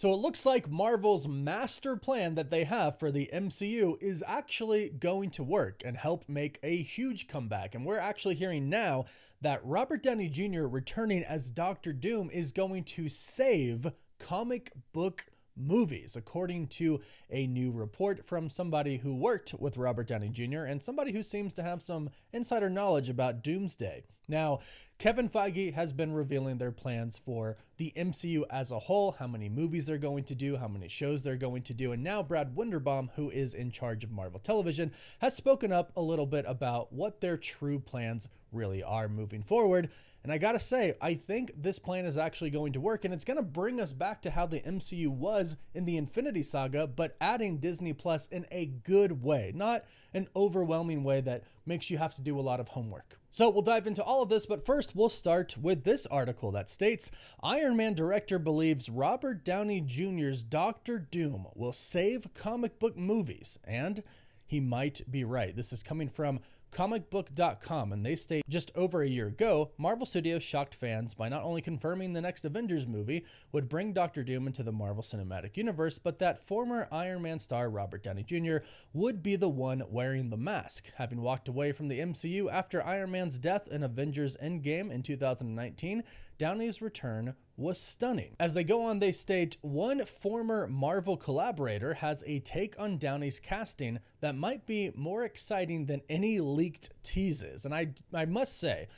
So it looks like Marvel's master plan that they have for the MCU is actually going to work and help make a huge comeback. And we're actually hearing now that Robert Downey Jr. returning as Doctor Doom is going to save comic book movies, according to a new report from somebody who worked with Robert Downey Jr. and somebody who seems to have some insider knowledge about Doomsday. Now, Kevin Feige has been revealing their plans for the MCU as a whole, how many movies they're going to do, how many shows they're going to do, and now Brad Winderbaum, who is in charge of Marvel Television, has spoken up a little bit about what their true plans really are moving forward. And I gotta say, I think this plan is actually going to work, and it's gonna bring us back to how the MCU was in the Infinity Saga, but adding Disney Plus in a good way, not an overwhelming way that makes you have to do a lot of homework. So we'll dive into all of this, but first we'll start with this article that states, Iron Man director believes Robert Downey Jr.'s Doctor Doom will save comic book movies, and he might be right. This is coming from comicbook.com, and they state just over a year ago, Marvel Studios shocked fans by not only confirming the next Avengers movie would bring Doctor Doom into the Marvel Cinematic Universe, but that former Iron Man star Robert Downey Jr. would be the one wearing the mask. Having walked away from the MCU after Iron Man's death in Avengers Endgame in 2019, Downey's return was stunning. As they go on, they state, one former Marvel collaborator has a take on Downey's casting that might be more exciting than any leaked teases. And I must say,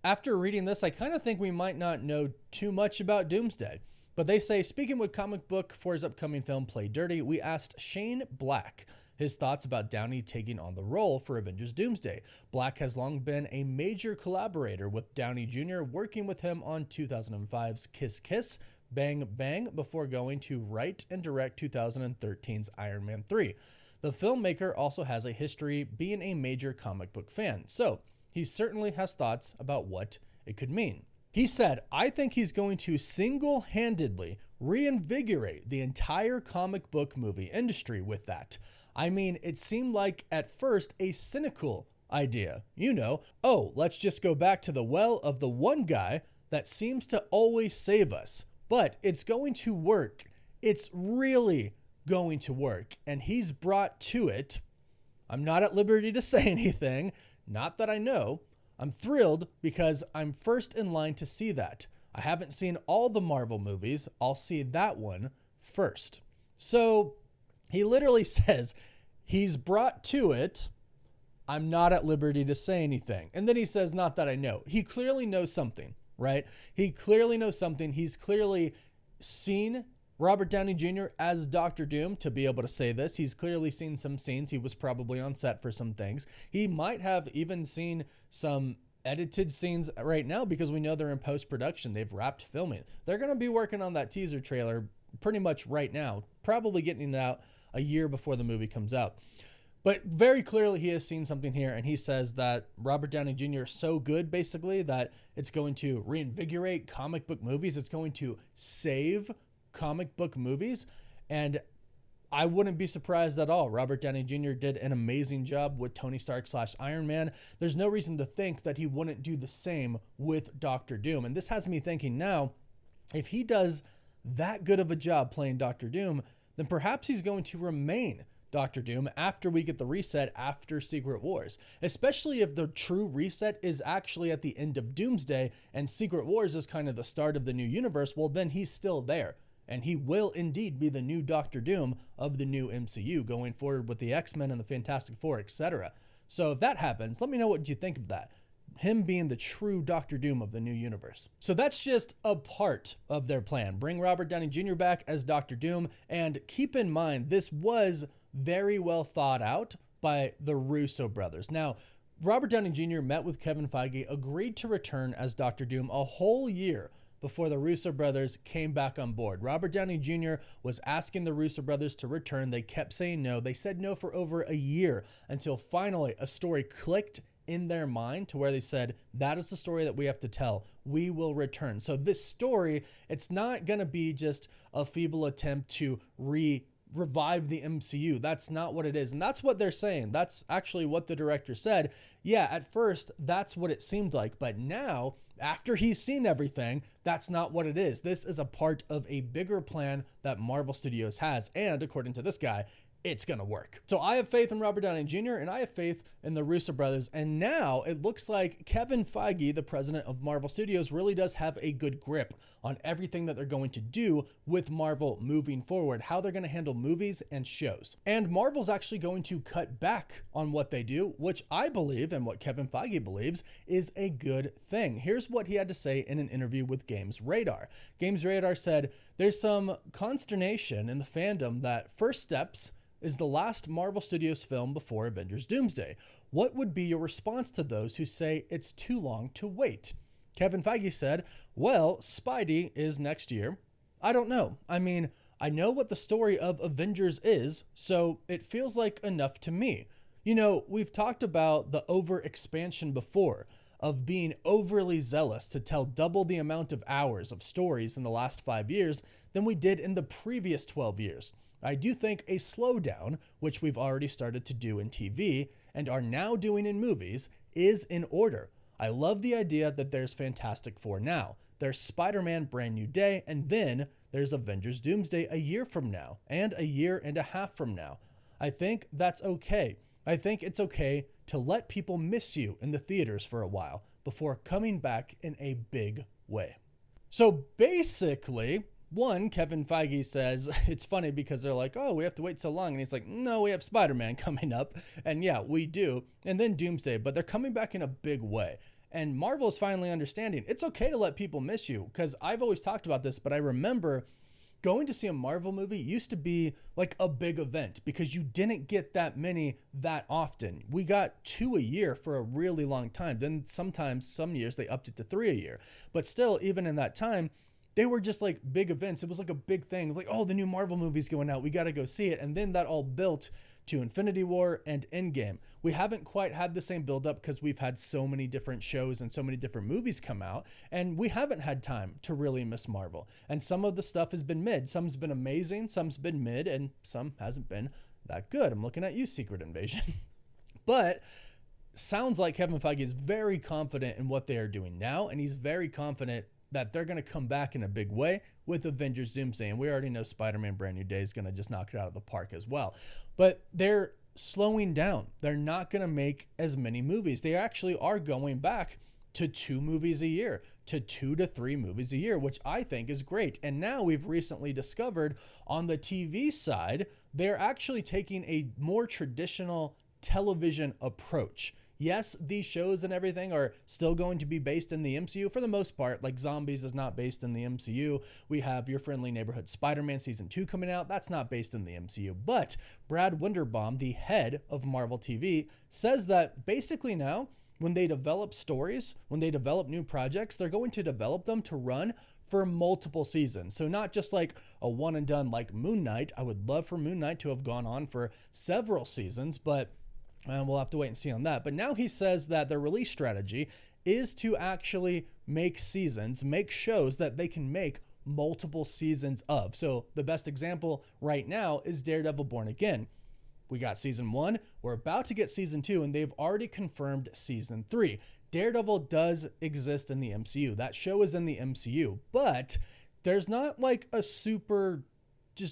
after reading this, I kind of think we might not know too much about Doomsday. But they say, speaking with Comic Book for his upcoming film Play Dirty, we asked Shane Black his thoughts about Downey taking on the role for Avengers Doomsday. Black has long been a major collaborator with Downey Jr., working with him on 2005's Kiss Kiss, Bang Bang, before going to write and direct 2013's Iron Man 3. The filmmaker also has a history being a major comic book fan, so he certainly has thoughts about what it could mean. He said, I think he's going to single-handedly reinvigorate the entire comic book movie industry with that. I mean, it seemed like at first a cynical idea. You know, oh, let's just go back to the well of the one guy that seems to always save us. But it's going to work. It's really going to work. And he's brought to it. I'm not at liberty to say anything. Not that I know. I'm thrilled because I'm first in line to see that. I haven't seen all the Marvel movies. I'll see that one first. So he literally says he's brought to it. I'm not at liberty to say anything. And then he says, not that I know. He clearly knows something, right? He clearly knows something. He's clearly seen Robert Downey Jr. as Doctor Doom to be able to say this. He's clearly seen some scenes. He was probably on set for some things. He might have even seen some edited scenes right now because we know they're in post-production. They've wrapped filming. They're going to be working on that teaser trailer pretty much right now, probably getting it out a year before the movie comes out. But very clearly he has seen something here, and he says that Robert Downey Jr. is so good, basically, that it's going to reinvigorate comic book movies. It's going to save comic book movies, and I wouldn't be surprised at all. Robert Downey Jr. did an amazing job with Tony Stark / Iron Man. There's no reason to think that he wouldn't do the same with Doctor Doom. And this has me thinking now, if he does that good of a job playing Doctor Doom, then perhaps he's going to remain Doctor Doom after we get the reset after Secret Wars, especially if the true reset is actually at the end of Doomsday and Secret Wars is kind of the start of the new universe. Well, then he's still there, and he will indeed be the new Doctor Doom of the new MCU going forward with the X-Men and the Fantastic Four, etc. So if that happens, let me know what you think of that. Him being the true Doctor Doom of the new universe. So that's just a part of their plan. Bring Robert Downey Jr. back as Doctor Doom, and keep in mind, this was very well thought out by the Russo brothers. Now, Robert Downey Jr. met with Kevin Feige, agreed to return as Doctor Doom a whole year before the Russo brothers came back on board. Robert Downey Jr. was asking the Russo brothers to return. They kept saying no. They said no for over a year until finally a story clicked in their mind to where they said, that is the story that we have to tell. We will return. So this story, it's not going to be just a feeble attempt to revive the MCU. That's not what it is. And that's what they're saying. That's actually what the director said. Yeah, at first, that's what it seemed like. But now, after he's seen everything, that's not what it is. This is a part of a bigger plan that Marvel Studios has, and according to this guy, it's gonna work. So I have faith in Robert Downey Jr. and I have faith in the Russo brothers. And now it looks like Kevin Feige, the president of Marvel Studios, really does have a good grip on everything that they're going to do with Marvel moving forward, how they're gonna handle movies and shows. And Marvel's actually going to cut back on what they do, which I believe, and what Kevin Feige believes, is a good thing. Here's what he had to say in an interview with Games Radar. Games Radar said, "There's some consternation in the fandom that First Steps is the last Marvel Studios film before Avengers Doomsday. What would be your response to those who say it's too long to wait?" Kevin Feige said, "Well, Spidey is next year. I don't know. I mean, I know what the story of Avengers is, so it feels like enough to me. You know, we've talked about the over-expansion before, of being overly zealous to tell double the amount of hours of stories in the last 5 years than we did in the previous 12 years. I do think a slowdown, which we've already started to do in TV and are now doing in movies, is in order. I love the idea that there's Fantastic Four now, there's Spider-Man Brand New Day, and then there's Avengers Doomsday a year from now, and a year and a half from now. I think that's okay. I think it's okay to let people miss you in the theaters for a while before coming back in a big way." So basically, Kevin Feige says, it's funny because they're like, "Oh, we have to wait so long." And he's like, "No, we have Spider-Man coming up." And yeah, we do. And then Doomsday, but they're coming back in a big way. And Marvel is finally understanding it's okay to let people miss you, because I've always talked about this, but I remember going to see a Marvel movie used to be like a big event because you didn't get that many that often. We got 2 a year for a really long time. Then sometimes, some years, they upped it to 3 a year. But still, even in that time, they were just like big events. It was like a big thing. Like, oh, the new Marvel movie's going out. We got to go see it. And then that all built to Infinity War and Endgame. We haven't quite had the same buildup because we've had so many different shows and so many different movies come out. And we haven't had time to really miss Marvel. And some of the stuff has been mid. Some's been amazing. Some's been mid. And some hasn't been that good. I'm looking at you, Secret Invasion. But sounds like Kevin Feige is very confident in what they are doing now. And he's very confident that they're going to come back in a big way with Avengers Doomsday. And we already know Spider-Man Brand New Day is going to just knock it out of the park as well. But they're slowing down. They're not going to make as many movies. They actually are going back to 2 movies a year, to 2 to 3 movies a year, which I think is great. And now we've recently discovered on the TV side, they're actually taking a more traditional television approach. Yes, these shows and everything are still going to be based in the MCU for the most part. Like Zombies is not based in the MCU. We have Your Friendly Neighborhood Spider-Man Season 2 coming out. That's not based in the MCU. But Brad Winderbaum, the head of Marvel TV, says that basically now, when they develop stories, when they develop new projects, they're going to develop them to run for multiple seasons. So not just like a one and done like Moon Knight. I would love for Moon Knight to have gone on for several seasons, but we'll have to wait and see on that. But now he says that their release strategy is to actually make seasons, make shows that they can make multiple seasons of. So the best example right now is Daredevil Born Again. We got season 1, we're about to get season 2, and they've already confirmed season 3. Daredevil does exist in the MCU. That show is in the MCU, but there's not like a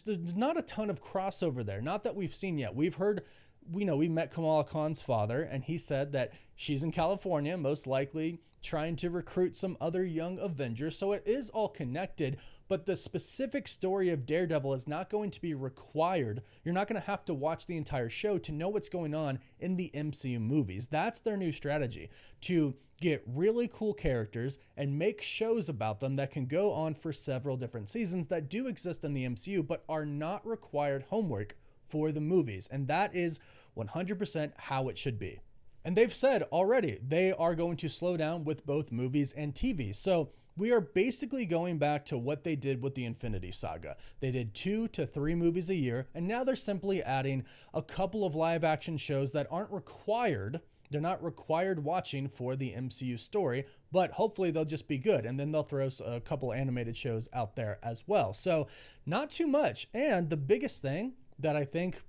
there's not a ton of crossover there. Not that we've seen yet. We've heard, we met Kamala Khan's father, and he said that she's in California, most likely trying to recruit some other young Avengers. So it is all connected, but the specific story of Daredevil is not going to be required. You're not going to have to watch the entire show to know what's going on in the MCU movies. That's their new strategy, to get really cool characters and make shows about them that can go on for several different seasons that do exist in the MCU, but are not required homework for the movies. And that is 100% how it should be. And they've said already they are going to slow down with both movies and TV. So we are basically going back to what they did with the Infinity Saga. They did 2 to 3 movies a year, and now they're simply adding a couple of live action shows that aren't required. They're not required watching for the MCU story, but hopefully they'll just be good. And then they'll throw a couple animated shows out there as well. So not too much. And the biggest thing that I think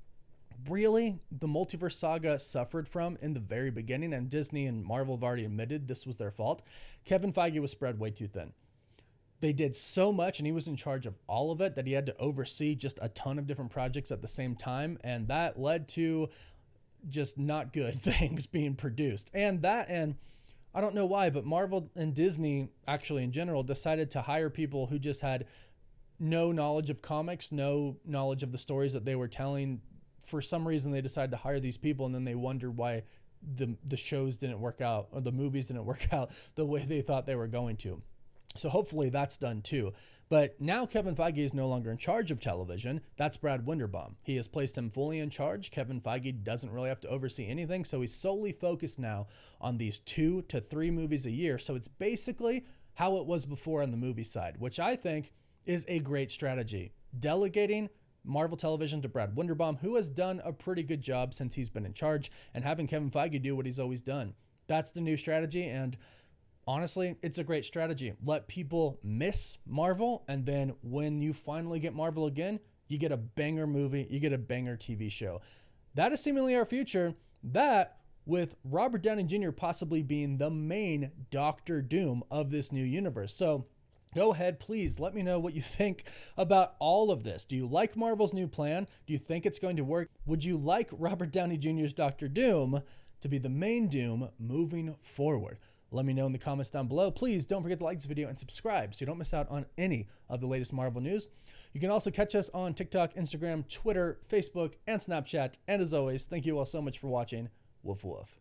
really the multiverse saga suffered from in the very beginning, and Disney and Marvel have already admitted this was their fault, Kevin Feige was spread way too thin. They did so much, and he was in charge of all of it, that he had to oversee just a ton of different projects at the same time, and that led to just not good things being produced. And I don't know why, but Marvel and Disney, actually in general, decided to hire people who just had no knowledge of comics, no knowledge of the stories that they were telling. For some reason, they decided to hire these people, and then they wondered why the shows didn't work out, or the movies didn't work out the way they thought they were going to. So hopefully that's done too. But now Kevin Feige is no longer in charge of television. That's Brad Winderbaum. He has placed him fully in charge. Kevin Feige doesn't really have to oversee anything, so he's solely focused now on these 2 to 3 movies a year. So it's basically how it was before on the movie side, which I think is a great strategy. Delegating Marvel Television to Brad Winderbaum, who has done a pretty good job since he's been in charge, and having Kevin Feige do what he's always done. That's the new strategy, and honestly, it's a great strategy. Let people miss Marvel, and then when you finally get Marvel again, you get a banger movie, you get a banger TV show. That is seemingly our future. That, with Robert Downey Jr. possibly being the main Doctor Doom of this new universe. So go ahead, please let me know what you think about all of this. Do you like Marvel's new plan? Do you think it's going to work? Would you like Robert Downey Jr.'s Doctor Doom to be the main Doom moving forward? Let me know in the comments down below. Please don't forget to like this video and subscribe so you don't miss out on any of the latest Marvel news. You can also catch us on TikTok, Instagram, Twitter, Facebook, and Snapchat. And as always, thank you all so much for watching. Woof woof.